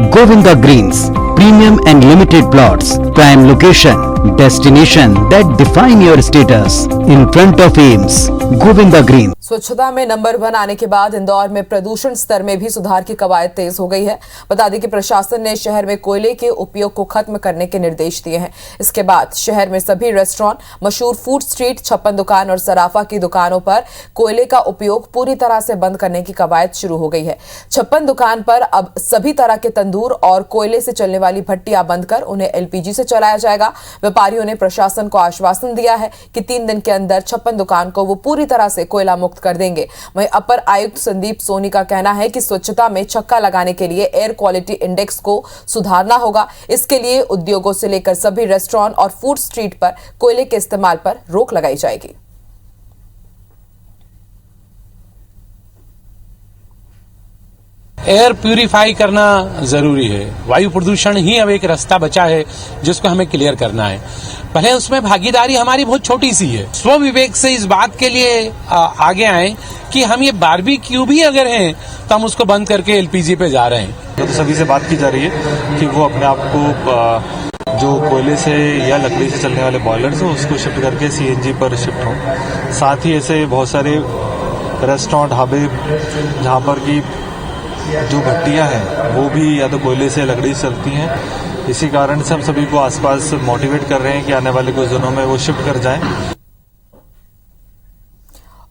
Govinda Greens, premium and limited plots, prime location, destination that define your status. In front of AIIMS, Govinda Greens. स्वच्छता में number 1 आने के बाद इंदौर में प्रदूषण स्तर में भी सुधार की कवायद तेज हो गई है। बता दें कि प्रशासन ने शहर में कोयले के उपयोग को खत्म करने के निर्देश दिए हैं। इसके बाद शहर में सभी रेस्टोरेंट, मशहूर फूड स्ट्रीट, 56 दुकान और सराफा की दुकानों पर कोयले का उपयोग पूरी तरह से बंद करने की कवायद शुरू हो गई है। 56 दुकान पर अब सभी तरह के तंदूर और कोयले से चलने वाली भट्टियां बंद कर उन्हें एलपीजी से चलाया जाएगा। व्यापारियों ने प्रशासन को आश्वासन दिया है कि 3 दिन के अंदर 56 दुकान को वो पूरी तरह से कोयला मुक्त कर देंगे। वहीं अपर आयुक्त संदीप सोनी का कहना है कि स्वच्छता में छक्का लगाने के लिए एयर क्वालिटी इंडेक्स को सुधारना होगा। इसके लिए उद्योगों से लेकर सभी रेस्टोरेंट और फूड स्ट्रीट पर कोयले के इस्तेमाल पर रोक लगाई जाएगी। एयर प्यूरिफाई करना जरूरी है। वायु प्रदूषण ही अब एक रास्ता बचा है जिसको हमें क्लियर करना है। पहले उसमें भागीदारी हमारी बहुत छोटी सी है। स्व विवेक से इस बात के लिए आगे आए कि हम ये बारबेक्यू भी अगर हैं तो हम उसको बंद करके एलपीजी पे जा रहे हैं। तो सभी से बात की जा रही है कि वो अपने आप को जो कोयले से या लकड़ी से चलने वाले बॉयलर्स हैं उसको शिफ्ट करके सीएनजी पर शिफ्ट हो। साथ ही ऐसे बहुत सारे रेस्टोरेंट, ढाबे जहाँ पर की जो भट्टियां हैं वो भी या तो कोयले से लकड़ी से चलती हैं। इसी कारण से हम सभी को आसपास मोटिवेट कर रहे हैं कि आने वाले कुछ दिनों में वो शिफ्ट कर जाएं।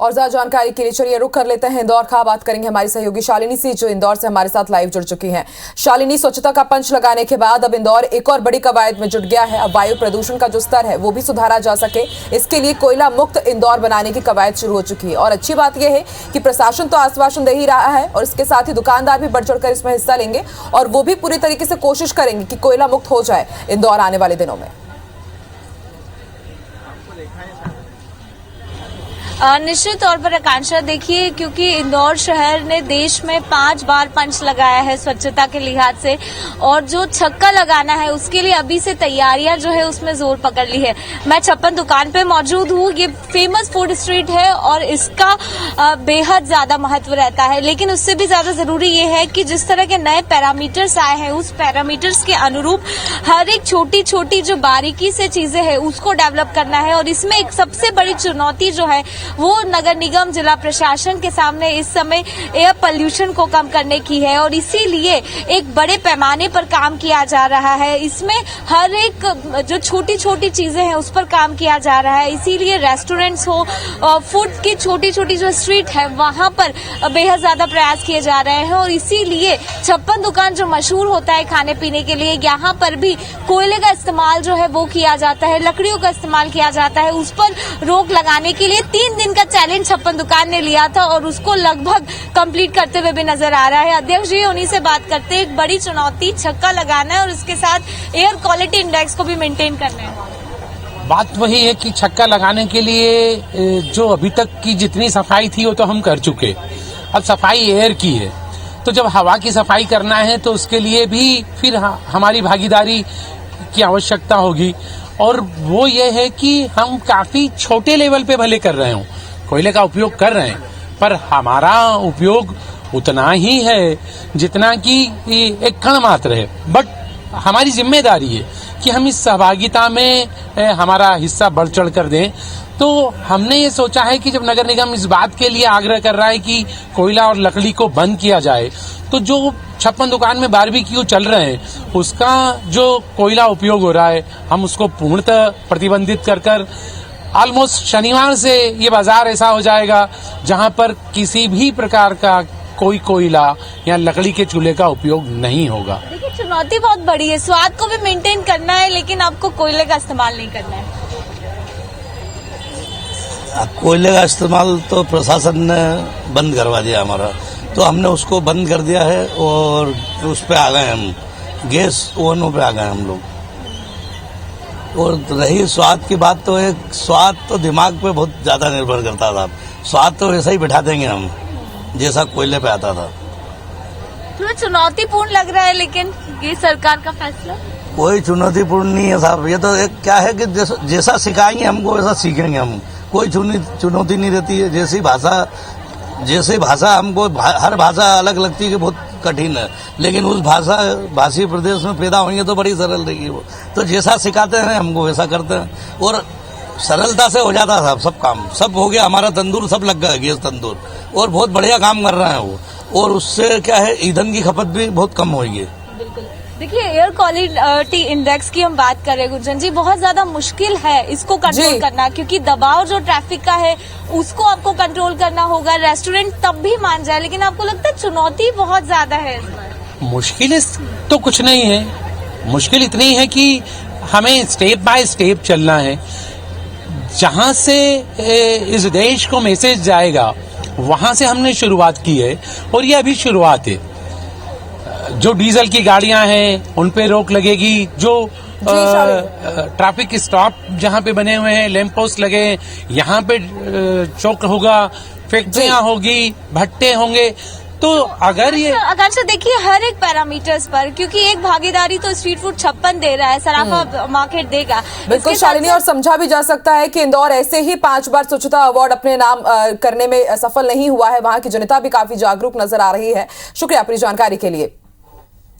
और ज्यादा जानकारी के लिए चलिए रुक कर लेते हैं इंदौर का। बात करेंगे हमारी सहयोगी शालिनी से, जो इंदौर से हमारे साथ लाइव जुड़ चुकी हैं। शालिनी, स्वच्छता का पंच लगाने के बाद अब इंदौर एक और बड़ी कवायद में जुट गया है। अब वायु प्रदूषण का जो स्तर है वो भी सुधारा जा सके, इसके लिए कोयला मुक्त इंदौर बनाने की कवायद शुरू हो चुकी है। और अच्छी बात यह है कि प्रशासन तो आश्वासन दे ही रहा है और इसके साथ ही दुकानदार भी बढ़ चढ़कर इसमें हिस्सा लेंगे और वो भी पूरी तरीके से कोशिश करेंगे कि कोयला मुक्त हो जाए इंदौर आने वाले दिनों में। निश्चित तौर पर आकांक्षा, देखिए, क्योंकि इंदौर शहर ने देश में 5 बार पंच लगाया है स्वच्छता के लिहाज से, और जो छक्का लगाना है उसके लिए अभी से तैयारियां जो है उसमें जोर पकड़ ली है। मैं 56 दुकान पे मौजूद हूँ। ये फेमस फूड स्ट्रीट है और इसका बेहद ज्यादा महत्व रहता है, लेकिन उससे भी ज्यादा जरूरी ये है कि जिस तरह के नए पैरामीटर्स आए हैं उस पैरामीटर्स के अनुरूप हर एक छोटी छोटी जो बारीकी से चीजें हैं उसको डेवलप करना है। और इसमें एक सबसे बड़ी चुनौती जो है वो नगर निगम, जिला प्रशासन के सामने इस समय एयर पोल्यूशन को कम करने की है और इसीलिए एक बड़े पैमाने पर काम किया जा रहा है। इसमें हर एक जो छोटी छोटी चीजें हैं उस पर काम किया जा रहा है। इसीलिए रेस्टोरेंट्स हो, फूड की छोटी छोटी जो स्ट्रीट है वहां पर बेहद ज्यादा प्रयास किए जा रहे हैं। और इसीलिए 56 दुकान जो मशहूर होता है खाने पीने के लिए, यहाँ पर भी कोयले का इस्तेमाल जो है वो किया जाता है, लकड़ियों का इस्तेमाल किया जाता है। उस पर रोक लगाने के लिए 3 दिन का चैलेंज 56 दुकान ने लिया था और उसको लगभग कंप्लीट करते हुए भी नजर आ रहा है। अध्यक्ष जी, उन्हीं से बात करते हैं। एक बड़ी चुनौती छक्का लगाना है और इसके साथ एयर क्वालिटी इंडेक्स को भी मेंटेन करना है। बात वही है कि छक्का लगाने के लिए जो अभी तक की जितनी सफाई थी वो तो हम कर चुके। अब सफाई एयर की है, तो जब हवा की सफाई करना है तो उसके लिए भी फिर हमारी भागीदारी की आवश्यकता होगी। और वो ये है कि हम काफी छोटे लेवल पे भले कर रहे हो, कोयले का उपयोग कर रहे हैं, पर हमारा उपयोग उतना ही है जितना कि एक कण मात्र है। बट हमारी जिम्मेदारी है कि हम इस सहभागिता में हमारा हिस्सा बढ़ चढ़ कर दें। तो हमने ये सोचा है कि जब नगर निगम इस बात के लिए आग्रह कर रहा है कि कोयला और लकड़ी को बंद किया जाए, तो जो 56 दुकान में बारबेक्यू चल रहे हैं उसका जो कोयला उपयोग हो रहा है हम उसको पूर्णतः प्रतिबंधित कर ऑलमोस्ट शनिवार से ये बाजार ऐसा हो जाएगा जहां पर किसी भी प्रकार का कोई कोयला या लकड़ी के चूल्हे का उपयोग नहीं होगा। देखिए, चुनौती बहुत बड़ी है। स्वाद को भी मेंटेन करना है लेकिन आपको कोयले का इस्तेमाल नहीं करना है। कोयले का इस्तेमाल तो प्रशासन ने बंद करवा दिया हमारा, तो हमने उसको बंद कर दिया है और उस पे आ गए हम, गैस ओवनों पे आ गए हम लोग। और रही स्वाद की बात, तो एक स्वाद तो दिमाग पे बहुत ज्यादा निर्भर करता था। स्वाद तो वैसा ही बिठा देंगे हम जैसा कोयले पे आता था। थोड़ा चुनौतीपूर्ण लग रहा है, लेकिन ये सरकार का फैसला कोई चुनौतीपूर्ण नहीं है साहब। ये तो एक क्या है कि जैसा सिखाएंगे हमको वैसा सीखेंगे हम। कोई चुनौती नहीं रहती है। जैसी भाषा हमको हर भाषा अलग लगती है कि बहुत कठिन है, लेकिन उस भाषी प्रदेश में पैदा होंगे तो बड़ी सरल रहेगी वो। तो जैसा सिखाते हैं हमको वैसा करते हैं और सरलता से हो जाता था सब काम, सब हो गया। हमारा तंदूर सब लग गया, गैस तंदूर, और बहुत बढ़िया काम कर रहे हैं वो। और उससे क्या है, ईंधन की खपत भी बहुत कम होगी। देखिए, एयर क्वालिटी इंडेक्स की हम बात करें गुंजन जी, बहुत ज्यादा मुश्किल है इसको कंट्रोल करना, क्योंकि दबाव जो ट्रैफिक का है उसको आपको कंट्रोल करना होगा। रेस्टोरेंट तब भी मान जाए, लेकिन आपको लगता है चुनौती बहुत ज्यादा है इस पर? मुश्किल तो कुछ नहीं है, मुश्किल इतनी है कि हमें स्टेप बाय स्टेप चलना है। जहां से इस देश को मैसेज जाएगा वहां से हमने शुरुआत की है, और ये अभी शुरुआत है। जो डीजल की गाड़ियां हैं उन पे रोक लगेगी, जो ट्रैफिक स्टॉप जहां पे बने हुए हैं, लैंप पोस्ट लगे हैं, यहाँ पे चौक होगा, फैक्ट्रियां होगी, भट्टे होंगे। तो अगर ये आकांक्षा देखिए हर एक पैरामीटर्स पर, क्योंकि एक भागीदारी तो स्ट्रीट फूड 56 दे रहा है, सराफा मार्केट देगा। बिल्कुल शालिनी, और समझा भी जा सकता है कि इंदौर ऐसे ही 5 बार स्वच्छता अवार्ड अपने नाम करने में सफल नहीं हुआ है। वहां की जनता भी काफी जागरूक नजर आ रही है। शुक्रिया अपनी जानकारी के लिए।